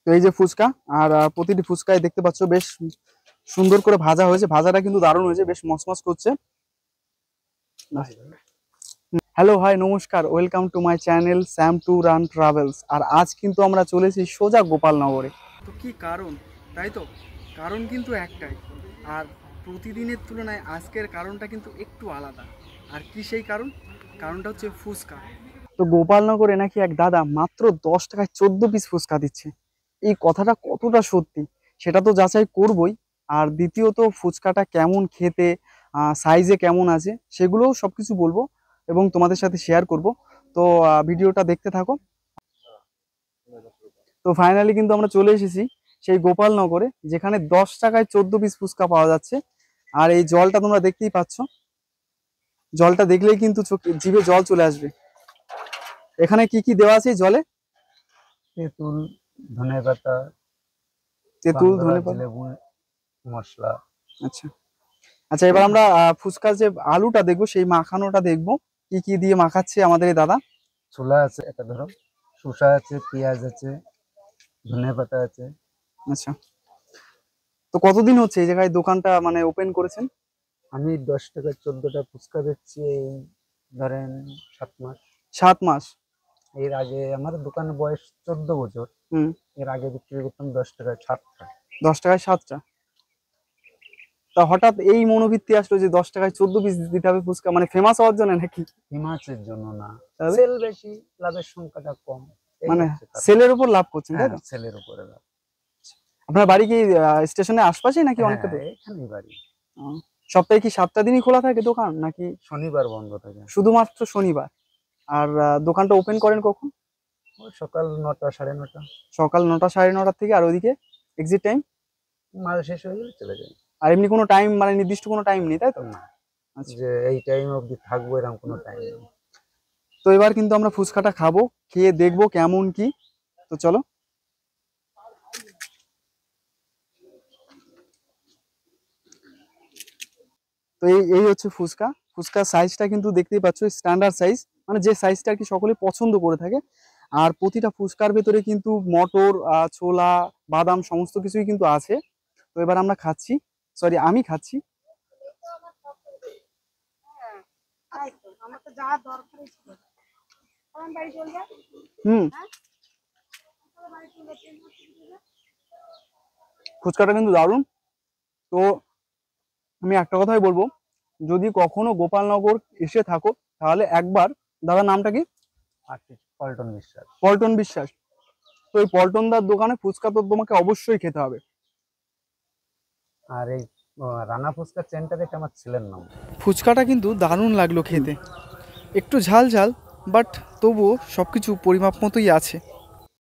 তো এই যে ফুচকা, আর প্রতিটি ফুচকায় দেখতে পাচ্ছ বেশ সুন্দর করে ভাজা হয়েছে, ভাজাটা কিন্তু দারুণ হয়েছে, বেশ মসমস করছে। হ্যালো হাই নমস্কার, welcome to my channel Sam tour and travels. আর আজ কিন্তু আমরা চলেছি সোজা গোপালনগরে। তো কি কারণ, তাই তো? কারণ কিন্তু একটাই, আর প্রতিদিনের তুলনায় আজকের কারণটা কিন্তু একটু আলাদা। আর কি সেই কারণ? কারণটা হচ্ছে ফুচকা। তো গোপালনগরে নাকি এক দাদা মাত্র 10 টাকায় 14 পিস ফুচকা দিচ্ছে। এই কথাটা কতটা সত্যি সেটা তো যাচাই করবই। আর দ্বিতীয়ত ফুচকাটা কেমন খেতে, সাইজে কেমন আছে, সেগুলোও সবকিছু বলবো এবং তোমাদের সাথে শেয়ার করব। তো ভিডিওটা দেখতে থাকো। তো ফাইনালি কিন্তু আমরা চলে এসেছি সেই গোপালনগরে, যেখানে 10 টাকায় 14 পিস ফুচকা পাওয়া যাচ্ছে। আর এই জলটা তোমরা দেখতেই পাচ্ছ, জলটা দেখলেই কিন্তু জিভে জল চলে আসবে। এখানে কি কি দেওয়া আছে এই জলে? তেঁতুল, ধনেপাতা, তেঁতুল, ধনেপাতা, লেবু, মশলা। আচ্ছা আচ্ছা, এবার আমরা ফুচকার যে আলুটা দেখবো, সেই মাখানোটা দেখবো কি কি দিয়ে মাখাচ্ছে আমাদের এই দাদা। ছোলা আছে, এটা ধরো শসা আছে, পেঁয়াজ আছে, ধনেপাতা আছে। আচ্ছা, তো কতদিন হচ্ছে এই জায়গায় দোকানটা মানে ওপেন করেছেন? আমি 10 টাকায় 14টা ফুচকা বেচছি এই ধরেন 7 মাস। 7 মাস। এর আগে আমার দোকানের বয়স 14 বছর। এর আগে বিক্রি করতাম 10 টাকায় 7টা। 10 টাকায় 7টা। তা হঠাৎ এই মনোবৃত্তি আসলো যে 10 টাকায় 14 পিস দিতে হবে ফুচকা, মানে ফেমাস হওয়ার জন্য নাকি? ফেমাসের জন্য না, তাহলে সেল বেশি, লাভের সংখ্যাটা কম। মানে সেলের উপর লাভ করছেন, তাই তো? সেলের উপরে লাভ। আপনার বাড়ি কি স্টেশনের আশপাশে নাকি অনেকটা দূর? এখানেই বাড়ি। সপ্তাহে কি 7টা দিনই খোলা থাকে দোকান, নাকি শনিবার বন্ধ থাকে? শুধুমাত্র শনিবার। আর দোকানটা ওপেন করেন কখন? ওই সকাল 9টা 9:30। সকাল 9টা 9:30 থেকে। আর ওইদিকে এক্সিট টাইম? মাল শেষ হয়ে গেলে চলে যাই। আর এমনি কোনো টাইম, মানে নির্দিষ্ট কোনো টাইম নেই, তাই তো? না, আচ্ছা, যে এই টাইম অবধি থাকবো এরকম কোনো টাইম নেই। তো এবার কিন্তু আমরা ফুচকাটা খাবো, খেয়ে দেখবো কেমন কি। তো চলো। তো এই এই হচ্ছে ফুচকা। ফুচকার সাইজটা কিন্তু দেখতেই পাচ্ছ, স্ট্যান্ডার্ড সাইজ, মানে যে সাইজটা আর কি সকলে পছন্দ করে থাকে। আর প্রতিটা ফুচকার ভেতরে কিন্তু মটর, ছোলা, বাদাম সমস্ত কিছুই কিন্তু আছে। তো এবার আমরা খাচ্ছি, সরি আমি খাচ্ছি। ফুচকাটা কিন্তু দারুণ। তো আমি একটা কথাই বলবো, যদি কখনো গোপালনগর এসে থাকো তাহলে একবার, দাদার নামটা কি? পল্টন বিশ্বাস। পল্টন বিশ্বাস। তো এই পল্টনদার দোকানে ফুচকা তো তোমাকে অবশ্যই খেতে হবে। আর এই রানা ফুচকা চেনটা দেখে আমার ছেলের নাম। ফুচকাটা কিন্তু দারুণ লাগলো খেতে, একটু ঝাল ঝাল, বাট তবুও সবকিছু পরিমাপ মতোই আছে।